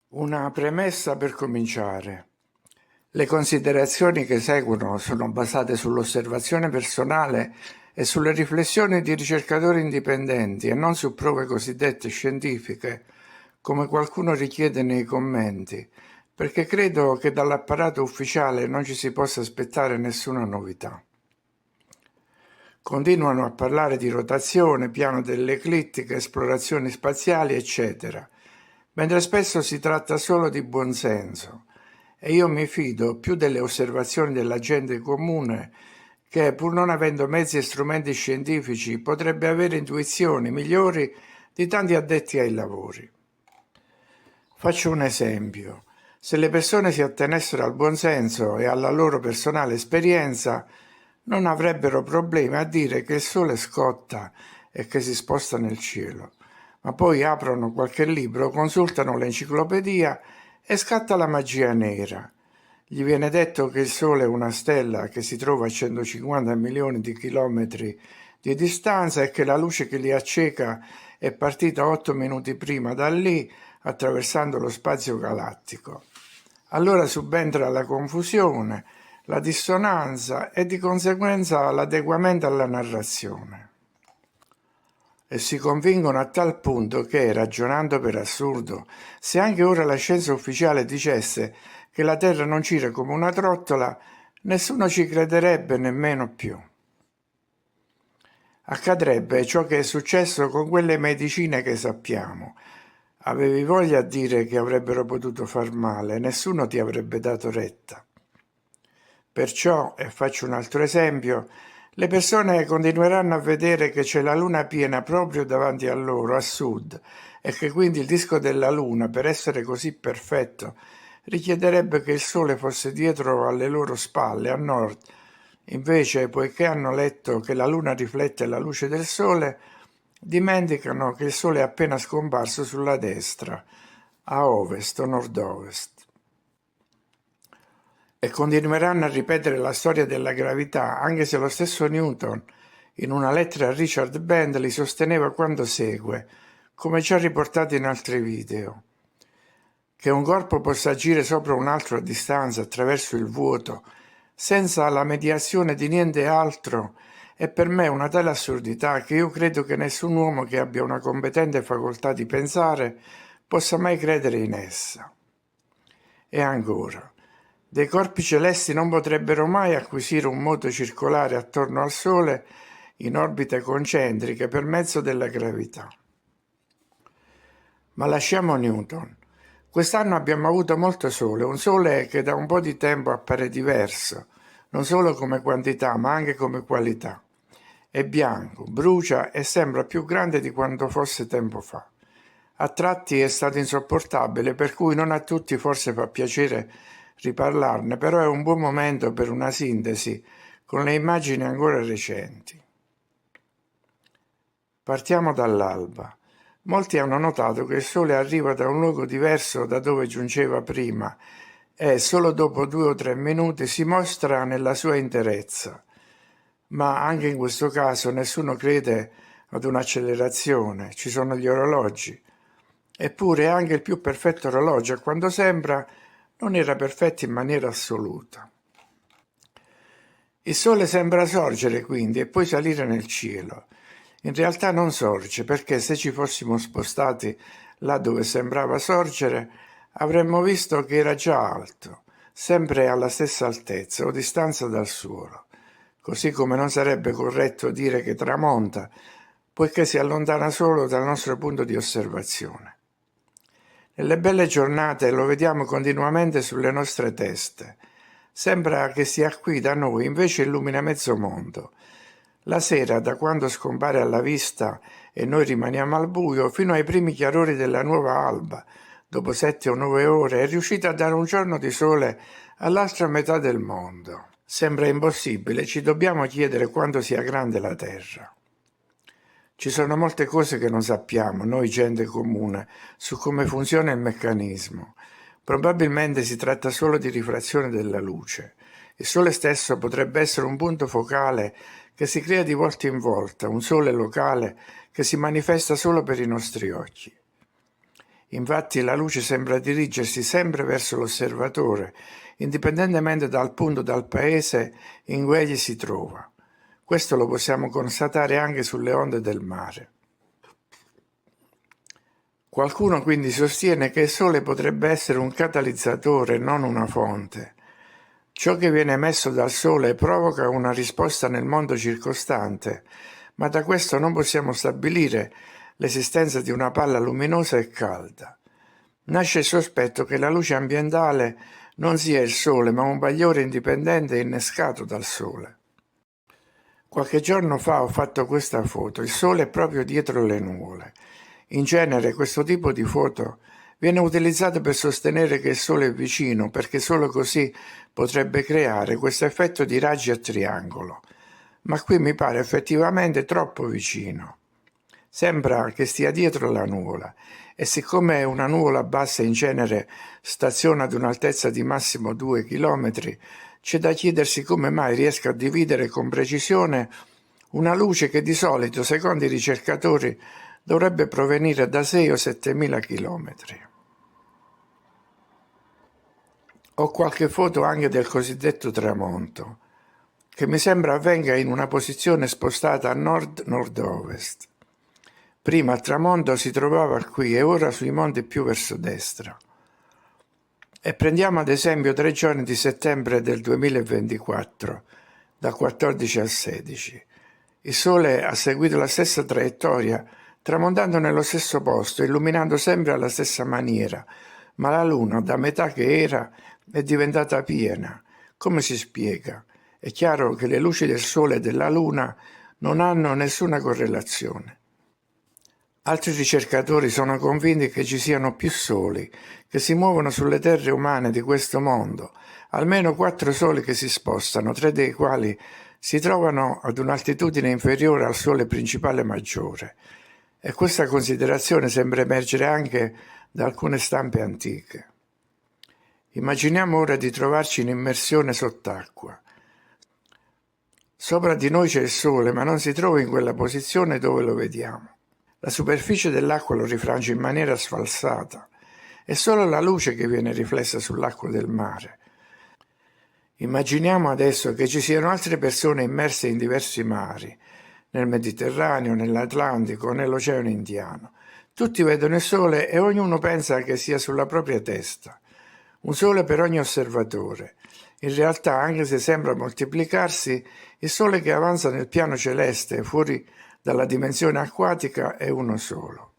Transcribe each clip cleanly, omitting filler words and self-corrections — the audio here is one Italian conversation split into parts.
Una premessa per cominciare. Le considerazioni che seguono sono basate sull'osservazione personale e sulle riflessioni di ricercatori indipendenti e non su prove cosiddette scientifiche, come qualcuno richiede nei commenti, perché credo che dall'apparato ufficiale non ci si possa aspettare nessuna novità. Continuano a parlare di rotazione, piano dell'eclittica, esplorazioni spaziali, eccetera, mentre spesso si tratta solo di buonsenso. E io mi fido più delle osservazioni della gente comune che, pur non avendo mezzi e strumenti scientifici, potrebbe avere intuizioni migliori di tanti addetti ai lavori. Faccio un esempio. Se le persone si attenessero al buonsenso e alla loro personale esperienza, non avrebbero problemi a dire che il sole scotta e che si sposta nel cielo, ma poi aprono qualche libro, consultano l'enciclopedia e scatta la magia nera. Gli viene detto che il Sole è una stella che si trova a 150 milioni di chilometri di distanza e che la luce che li acceca è partita 8 minuti prima da lì, attraversando lo spazio galattico. Allora subentra la confusione, la dissonanza e di conseguenza l'adeguamento alla narrazione. E si convincono a tal punto che, ragionando per assurdo, se anche ora la scienza ufficiale dicesse che la Terra non gira come una trottola, nessuno ci crederebbe nemmeno più. Accadrebbe ciò che è successo con quelle medicine che sappiamo. Avevi voglia a dire che avrebbero potuto far male, nessuno ti avrebbe dato retta. Perciò, e faccio un altro esempio, le persone continueranno a vedere che c'è la luna piena proprio davanti a loro, a sud, e che quindi il disco della luna, per essere così perfetto, richiederebbe che il sole fosse dietro alle loro spalle, a nord. Invece, poiché hanno letto che la luna riflette la luce del sole, dimenticano che il sole è appena scomparso sulla destra, a ovest o nord-ovest. E continueranno a ripetere la storia della gravità, anche se lo stesso Newton, in una lettera a Richard Bentley, sosteneva quanto segue, come già riportato in altri video: che un corpo possa agire sopra un altro a distanza attraverso il vuoto, senza la mediazione di niente altro, è per me una tale assurdità che io credo che nessun uomo che abbia una competente facoltà di pensare possa mai credere in essa. E ancora, dei corpi celesti non potrebbero mai acquisire un moto circolare attorno al Sole in orbite concentriche per mezzo della gravità. Ma lasciamo Newton. Quest'anno abbiamo avuto molto sole, un sole che da un po' di tempo appare diverso, non solo come quantità ma anche come qualità. È bianco, brucia e sembra più grande di quanto fosse tempo fa. A tratti è stato insopportabile, per cui non a tutti forse fa piacere riparlarne, però è un buon momento per una sintesi con le immagini ancora recenti. Partiamo dall'alba. Molti hanno notato che il Sole arriva da un luogo diverso da dove giungeva prima e solo dopo 2 o 3 minuti si mostra nella sua interezza. Ma anche in questo caso nessuno crede ad un'accelerazione, ci sono gli orologi. Eppure anche il più perfetto orologio, a quanto sembra, non era perfetto in maniera assoluta. Il Sole sembra sorgere quindi e poi salire nel cielo. In realtà non sorge, perché se ci fossimo spostati là dove sembrava sorgere, avremmo visto che era già alto, sempre alla stessa altezza o distanza dal suolo. Così come non sarebbe corretto dire che tramonta, poiché si allontana solo dal nostro punto di osservazione. Nelle belle giornate lo vediamo continuamente sulle nostre teste. Sembra che sia qui da noi, invece illumina mezzo mondo. La sera, da quando scompare alla vista e noi rimaniamo al buio, fino ai primi chiarori della nuova alba, dopo 7 o 9 ore, è riuscita a dare un giorno di sole all'altra metà del mondo. Sembra impossibile, ci dobbiamo chiedere quanto sia grande la Terra. Ci sono molte cose che non sappiamo, noi gente comune, su come funziona il meccanismo. Probabilmente si tratta solo di rifrazione della luce. Il Sole stesso potrebbe essere un punto focale che si crea di volta in volta, un sole locale che si manifesta solo per i nostri occhi. Infatti la luce sembra dirigersi sempre verso l'osservatore, indipendentemente dal punto del paese in cui egli si trova. Questo lo possiamo constatare anche sulle onde del mare. Qualcuno quindi sostiene che il Sole potrebbe essere un catalizzatore, non una fonte. Ciò che viene emesso dal Sole provoca una risposta nel mondo circostante, ma da questo non possiamo stabilire l'esistenza di una palla luminosa e calda. Nasce il sospetto che la luce ambientale non sia il Sole, ma un bagliore indipendente innescato dal Sole. Qualche giorno fa ho fatto questa foto, il Sole è proprio dietro le nuvole. In genere questo tipo di foto viene utilizzato per sostenere che il Sole è vicino, perché solo così potrebbe creare questo effetto di raggi a triangolo. Ma qui mi pare effettivamente troppo vicino. Sembra che stia dietro la nuvola e siccome una nuvola bassa in genere staziona ad un'altezza di massimo 2 km, c'è da chiedersi come mai riesca a dividere con precisione una luce che di solito, secondo i ricercatori, dovrebbe provenire da 6 o 7 mila chilometri. Ho qualche foto anche del cosiddetto tramonto, che mi sembra avvenga in una posizione spostata a nord-nord-ovest. Prima il tramonto si trovava qui e ora sui monti più verso destra. E prendiamo ad esempio 3 giorni di settembre del 2024, dal 14 al 16. Il Sole ha seguito la stessa traiettoria, tramontando nello stesso posto, illuminando sempre alla stessa maniera, ma la Luna, da metà che era, è diventata piena. Come si spiega? È chiaro che le luci del Sole e della Luna non hanno nessuna correlazione. Altri ricercatori sono convinti che ci siano più soli che si muovono sulle terre umane di questo mondo, almeno 4 soli che si spostano, 3 dei quali si trovano ad un'altitudine inferiore al Sole principale maggiore. E questa considerazione sembra emergere anche da alcune stampe antiche. Immaginiamo ora di trovarci in immersione sott'acqua. Sopra di noi c'è il Sole, ma non si trova in quella posizione dove lo vediamo. La superficie dell'acqua lo rifrange in maniera sfalsata. È solo la luce che viene riflessa sull'acqua del mare. Immaginiamo adesso che ci siano altre persone immerse in diversi mari, nel Mediterraneo, nell'Atlantico, nell'Oceano Indiano. Tutti vedono il Sole e ognuno pensa che sia sulla propria testa. Un Sole per ogni osservatore. In realtà, anche se sembra moltiplicarsi, il Sole che avanza nel piano celeste, fuori dalla dimensione acquatica, è uno solo.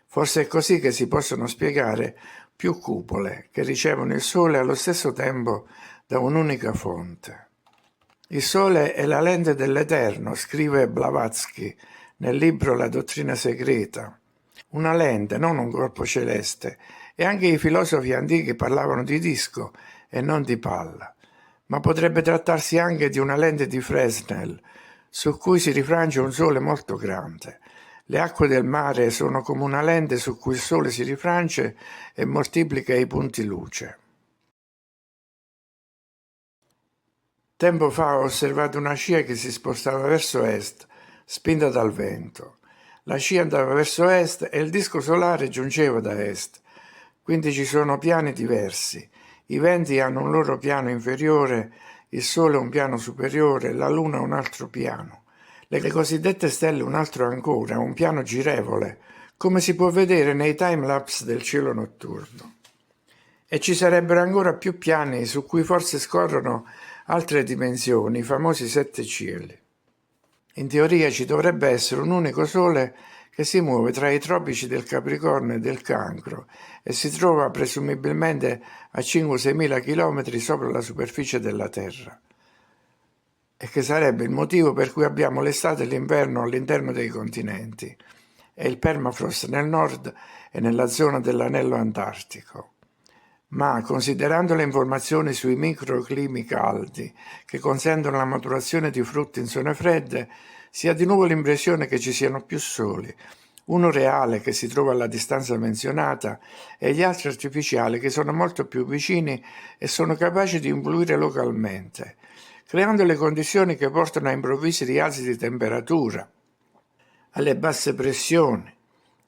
Forse è così che si possono spiegare più cupole che ricevono il Sole allo stesso tempo da un'unica fonte. Il Sole è la lente dell'Eterno, scrive Blavatsky nel libro La dottrina segreta. Una lente, non un corpo celeste, e anche i filosofi antichi parlavano di disco e non di palla. Ma potrebbe trattarsi anche di una lente di Fresnel, su cui si rifrange un Sole molto grande. Le acque del mare sono come una lente su cui il Sole si rifrange e moltiplica i punti luce. Tempo fa ho osservato una scia che si spostava verso est, spinta dal vento. La scia andava verso est e il disco solare giungeva da est. Quindi ci sono piani diversi. I venti hanno un loro piano inferiore, il Sole un piano superiore, la Luna un altro piano. Le cosiddette stelle un altro ancora, un piano girevole, come si può vedere nei time-lapse del cielo notturno. E ci sarebbero ancora più piani su cui forse scorrono altre dimensioni, i famosi 7 cieli. In teoria ci dovrebbe essere un unico Sole che si muove tra i tropici del Capricorno e del Cancro e si trova presumibilmente a 5-6 mila chilometri sopra la superficie della Terra, e che sarebbe il motivo per cui abbiamo l'estate e l'inverno all'interno dei continenti e il permafrost nel nord e nella zona dell'anello antartico. Ma considerando le informazioni sui microclimi caldi che consentono la maturazione di frutti in zone fredde, si ha di nuovo l'impressione che ci siano più soli, uno reale che si trova alla distanza menzionata e gli altri artificiali che sono molto più vicini e sono capaci di influire localmente, creando le condizioni che portano a improvvisi rialzi di temperatura, alle basse pressioni,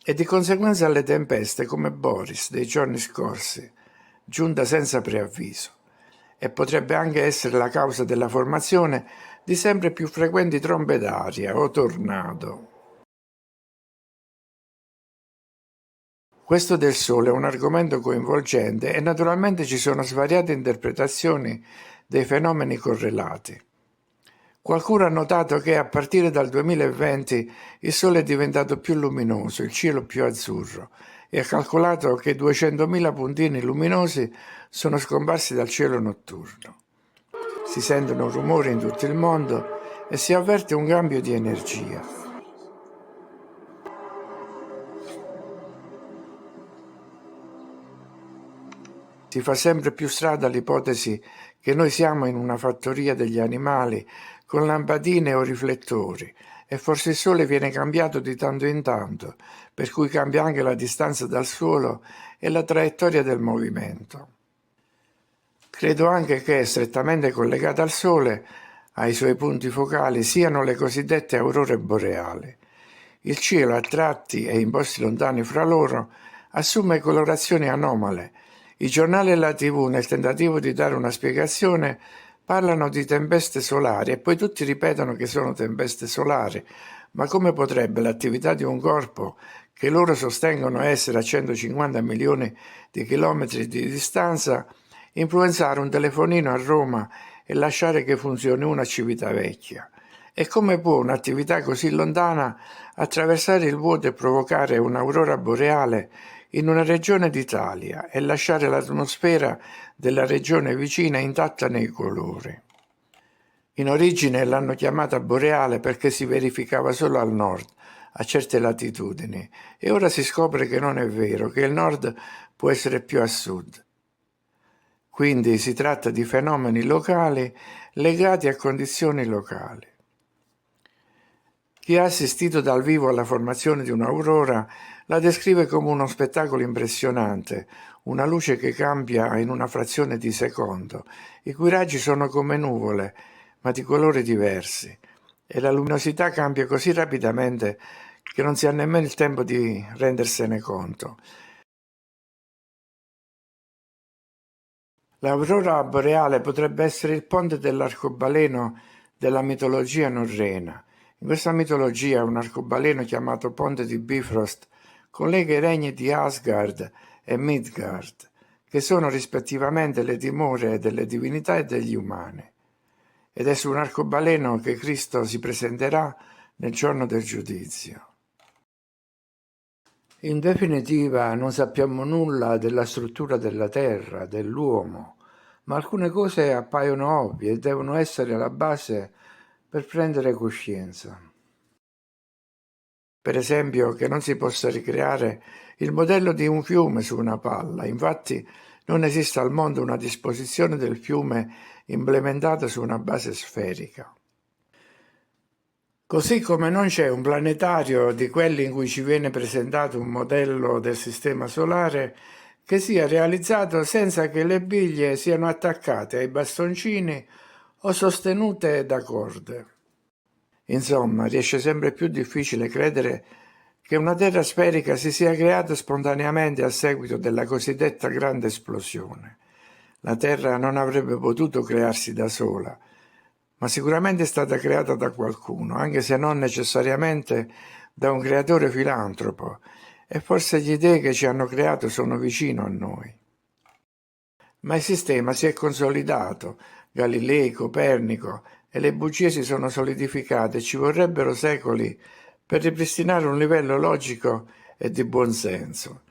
e di conseguenza alle tempeste come Boris dei giorni scorsi, giunta senza preavviso, e potrebbe anche essere la causa della formazione di sempre più frequenti trombe d'aria o tornado. Questo del Sole è un argomento coinvolgente e naturalmente ci sono svariate interpretazioni dei fenomeni correlati. Qualcuno ha notato che a partire dal 2020 il Sole è diventato più luminoso, il cielo più azzurro, e ha calcolato che 200.000 puntini luminosi sono scomparsi dal cielo notturno. Si sentono rumori in tutto il mondo e si avverte un cambio di energia. Si fa sempre più strada l'ipotesi che noi siamo in una fattoria degli animali con lampadine o riflettori e forse il Sole viene cambiato di tanto in tanto, per cui cambia anche la distanza dal suolo e la traiettoria del movimento. Credo anche che, strettamente collegata al Sole, ai suoi punti focali, siano le cosiddette aurore boreali. Il cielo a tratti e in posti lontani fra loro assume colorazioni anomale. I giornali e la TV, nel tentativo di dare una spiegazione, parlano di tempeste solari e poi tutti ripetono che sono tempeste solari, ma come potrebbe l'attività di un corpo che loro sostengono essere a 150 milioni di chilometri di distanza influenzare un telefonino a Roma e lasciare che funzioni una a Civitavecchia? E come può un'attività così lontana attraversare il vuoto e provocare un'aurora boreale in una regione d'Italia e lasciare l'atmosfera della regione vicina intatta nei colori? In origine l'hanno chiamata boreale perché si verificava solo al nord, a certe latitudini, e ora si scopre che non è vero, che il nord può essere più a sud. Quindi si tratta di fenomeni locali legati a condizioni locali. Chi ha assistito dal vivo alla formazione di un'aurora la descrive come uno spettacolo impressionante, una luce che cambia in una frazione di secondo, i cui raggi sono come nuvole, ma di colori diversi, e la luminosità cambia così rapidamente che non si ha nemmeno il tempo di rendersene conto. L'aurora boreale potrebbe essere il ponte dell'arcobaleno della mitologia norrena. In questa mitologia un arcobaleno chiamato Ponte di Bifrost collega i regni di Asgard e Midgard, che sono rispettivamente le dimore delle divinità e degli umani. Ed è su un arcobaleno che Cristo si presenterà nel giorno del giudizio. In definitiva, non sappiamo nulla della struttura della Terra, dell'uomo, ma alcune cose appaiono ovvie e devono essere alla base per prendere coscienza. Per esempio, che non si possa ricreare il modello di un fiume su una palla, infatti non esiste al mondo una disposizione del fiume implementata su una base sferica. Così come non c'è un planetario di quelli in cui ci viene presentato un modello del Sistema Solare che sia realizzato senza che le biglie siano attaccate ai bastoncini o sostenute da corde. Insomma, riesce sempre più difficile credere che una Terra sferica si sia creata spontaneamente a seguito della cosiddetta grande esplosione. La Terra non avrebbe potuto crearsi da sola, ma sicuramente è stata creata da qualcuno, anche se non necessariamente da un creatore filantropo, e forse gli dei che ci hanno creato sono vicino a noi. Ma il sistema si è consolidato, Galilei, Copernico e le bugie si sono solidificate e ci vorrebbero secoli per ripristinare un livello logico e di buonsenso.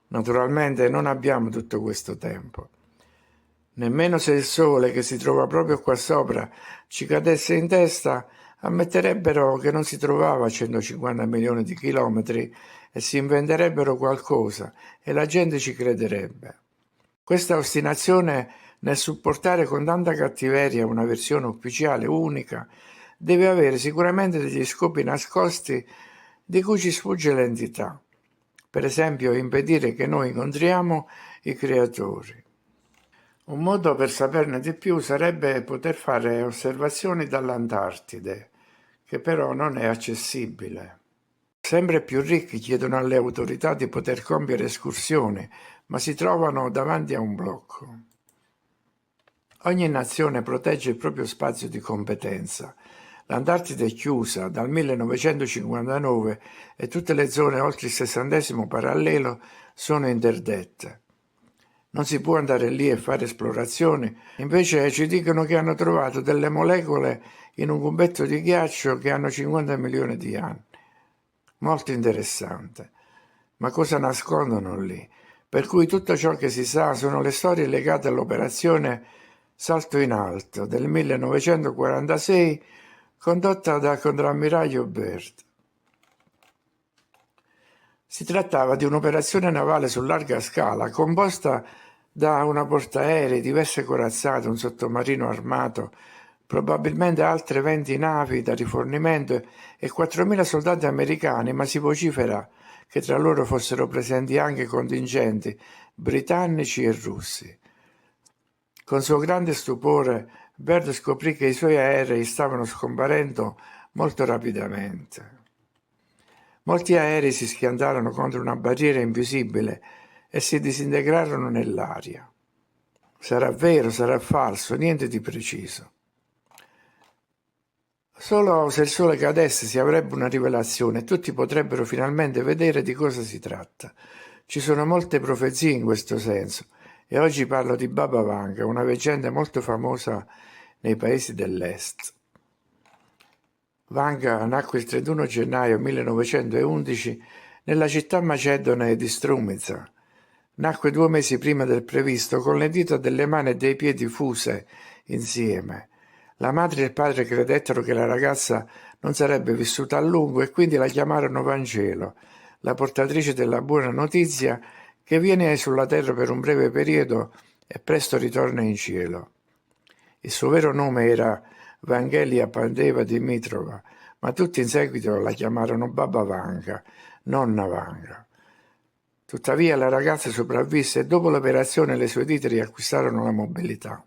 Naturalmente non abbiamo tutto questo tempo. Nemmeno se il sole, che si trova proprio qua sopra, ci cadesse in testa, ammetterebbero che non si trovava a 150 milioni di chilometri e si inventerebbero qualcosa e la gente ci crederebbe. Questa ostinazione nel supportare con tanta cattiveria una versione ufficiale unica deve avere sicuramente degli scopi nascosti di cui ci sfugge l'entità. Per esempio, impedire che noi incontriamo i creatori. Un modo per saperne di più sarebbe poter fare osservazioni dall'Antartide, che però non è accessibile. Sempre più ricchi chiedono alle autorità di poter compiere escursioni, ma si trovano davanti a un blocco. Ogni nazione protegge il proprio spazio di competenza. L'Antartide è chiusa dal 1959 e tutte le zone oltre il 60° parallelo sono interdette. Non si può andare lì e fare esplorazioni, invece ci dicono che hanno trovato delle molecole in un cubetto di ghiaccio che hanno 50 milioni di anni. Molto interessante. Ma cosa nascondono lì? Per cui tutto ciò che si sa sono le storie legate all'operazione Salto in Alto del 1946 condotta da contrammiraglio Byrd. Si trattava di un'operazione navale su larga scala composta da una portaerei, diverse corazzate, un sottomarino armato, probabilmente altre 20 navi da rifornimento e 4.000 soldati americani, ma si vocifera che tra loro fossero presenti anche contingenti britannici e russi. Con suo grande stupore, Byrd scoprì che i suoi aerei stavano scomparendo molto rapidamente. Molti aerei si schiantarono contro una barriera invisibile e si disintegrarono nell'aria. Sarà vero, sarà falso, niente di preciso. Solo se il sole cadesse si avrebbe una rivelazione e tutti potrebbero finalmente vedere di cosa si tratta. Ci sono molte profezie in questo senso e oggi parlo di Baba Vanga, una leggenda molto famosa nei paesi dell'Est. Vanga nacque il 31 gennaio 1911 nella città macedone di Strumica. Nacque 2 mesi prima del previsto con le dita delle mani e dei piedi fuse insieme. La madre e il padre credettero che la ragazza non sarebbe vissuta a lungo e quindi la chiamarono Vangelo, la portatrice della buona notizia che viene sulla terra per un breve periodo e presto ritorna in cielo. Il suo vero nome era Vangelia Pandeva Dimitrova, ma tutti in seguito la chiamarono Baba Vanga, nonna Vanga. Tuttavia la ragazza sopravvisse e dopo l'operazione le sue dita riacquistarono la mobilità.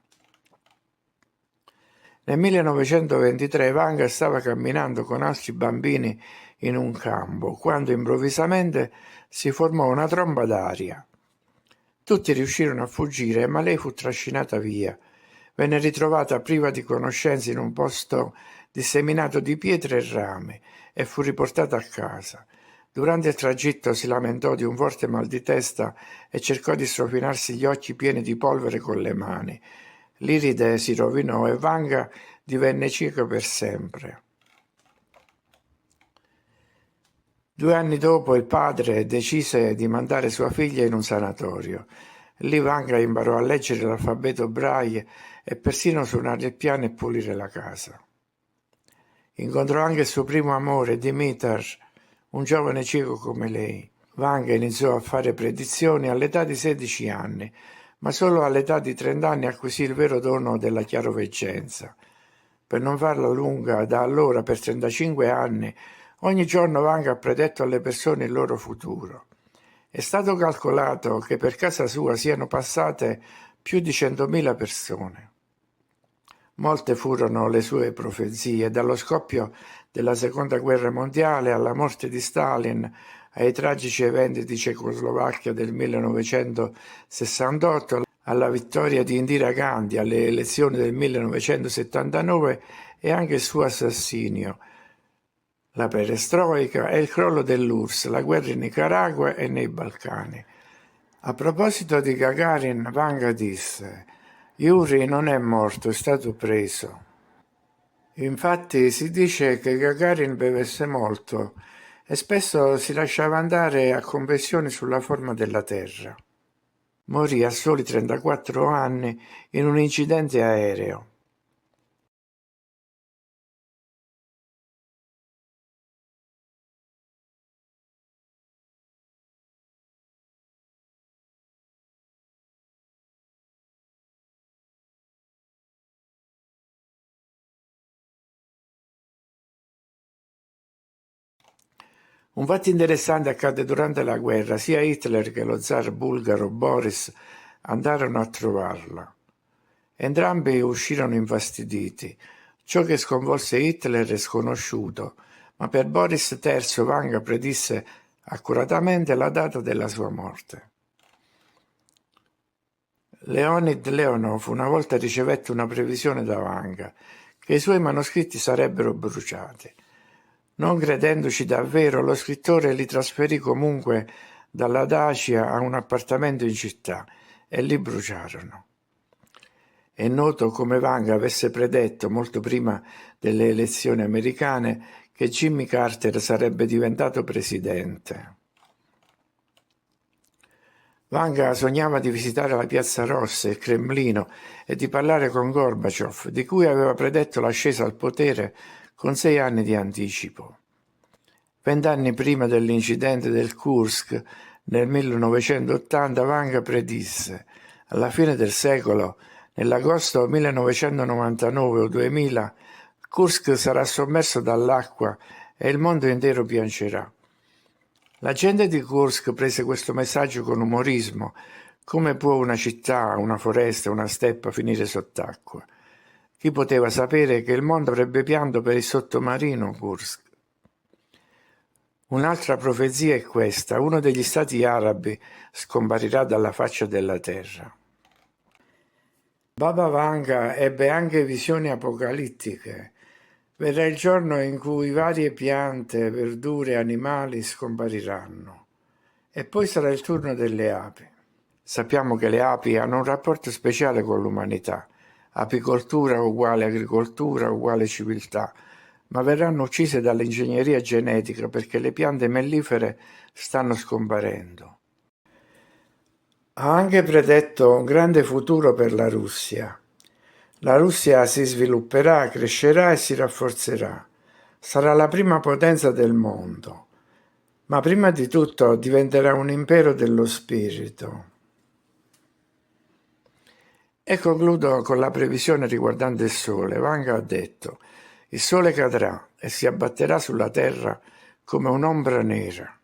Nel 1923 Vanga stava camminando con altri bambini in un campo, quando improvvisamente si formò una tromba d'aria. Tutti riuscirono a fuggire, ma lei fu trascinata via. Venne ritrovata priva di conoscenze in un posto disseminato di pietre e rami e fu riportata a casa. Durante il tragitto si lamentò di un forte mal di testa e cercò di strofinarsi gli occhi pieni di polvere con le mani. L'iride si rovinò e Vanga divenne cieco per sempre. 2 anni dopo il padre decise di mandare sua figlia in un sanatorio. Lì Vanga imparò a leggere l'alfabeto braille e persino suonare il piano e pulire la casa. Incontrò anche il suo primo amore, Dimitar, un giovane cieco come lei. Vanga iniziò a fare predizioni all'età di 16 anni, ma solo all'età di 30 anni acquisì il vero dono della chiaroveggenza. Per non farla lunga, da allora per 35 anni, ogni giorno Vanga ha predetto alle persone il loro futuro. È stato calcolato che per casa sua siano passate più di 100.000 persone. Molte furono le sue profezie, dallo scoppio della Seconda Guerra Mondiale alla morte di Stalin, ai tragici eventi di Cecoslovacchia del 1968, alla vittoria di Indira Gandhi alle elezioni del 1979 e anche il suo assassinio, la perestroica e il crollo dell'URSS, la guerra in Nicaragua e nei Balcani. A proposito di Gagarin, Vanga disse: Yuri non è morto, è stato preso. Infatti si dice che Gagarin bevesse molto e spesso si lasciava andare a confessioni sulla forma della Terra. Morì a soli 34 anni in un incidente aereo. Un fatto interessante accadde durante la guerra. Sia Hitler che lo zar bulgaro Boris andarono a trovarla. Entrambi uscirono infastiditi. Ciò che sconvolse Hitler è sconosciuto, ma per Boris III Vanga predisse accuratamente la data della sua morte. Leonid Leonov una volta ricevette una previsione da Vanga che i suoi manoscritti sarebbero bruciati. Non credendoci davvero, lo scrittore li trasferì comunque dalla Dacia a un appartamento in città e li bruciarono. È noto come Vanga avesse predetto, molto prima delle elezioni americane, che Jimmy Carter sarebbe diventato presidente. Vanga sognava di visitare la Piazza Rossa, il Cremlino e di parlare con Gorbaciov, di cui aveva predetto l'ascesa al potere con 6 anni di anticipo. 20 anni prima dell'incidente del Kursk, nel 1980, Vanga predisse: alla fine del secolo, nell'agosto 1999 o 2000, Kursk sarà sommerso dall'acqua e il mondo intero piangerà. La gente di Kursk prese questo messaggio con umorismo. Come può una città, una foresta, una steppa finire sott'acqua? Chi poteva sapere che il mondo avrebbe pianto per il sottomarino Kursk? Un'altra profezia è questa: uno degli stati arabi scomparirà dalla faccia della terra. Baba Vanga ebbe anche visioni apocalittiche. Verrà il giorno in cui varie piante, verdure e animali scompariranno. E poi sarà il turno delle api. Sappiamo che le api hanno un rapporto speciale con l'umanità. Apicoltura uguale agricoltura uguale civiltà. Ma verranno uccise dall'ingegneria genetica perché le piante mellifere stanno scomparendo. Ha anche predetto un grande futuro per la Russia. La Russia si svilupperà, crescerà e si rafforzerà. Sarà la prima potenza del mondo, ma prima di tutto diventerà un impero dello spirito. E concludo con la previsione riguardante il Sole. Vanga ha detto: il Sole cadrà e si abbatterà sulla terra come un'ombra nera.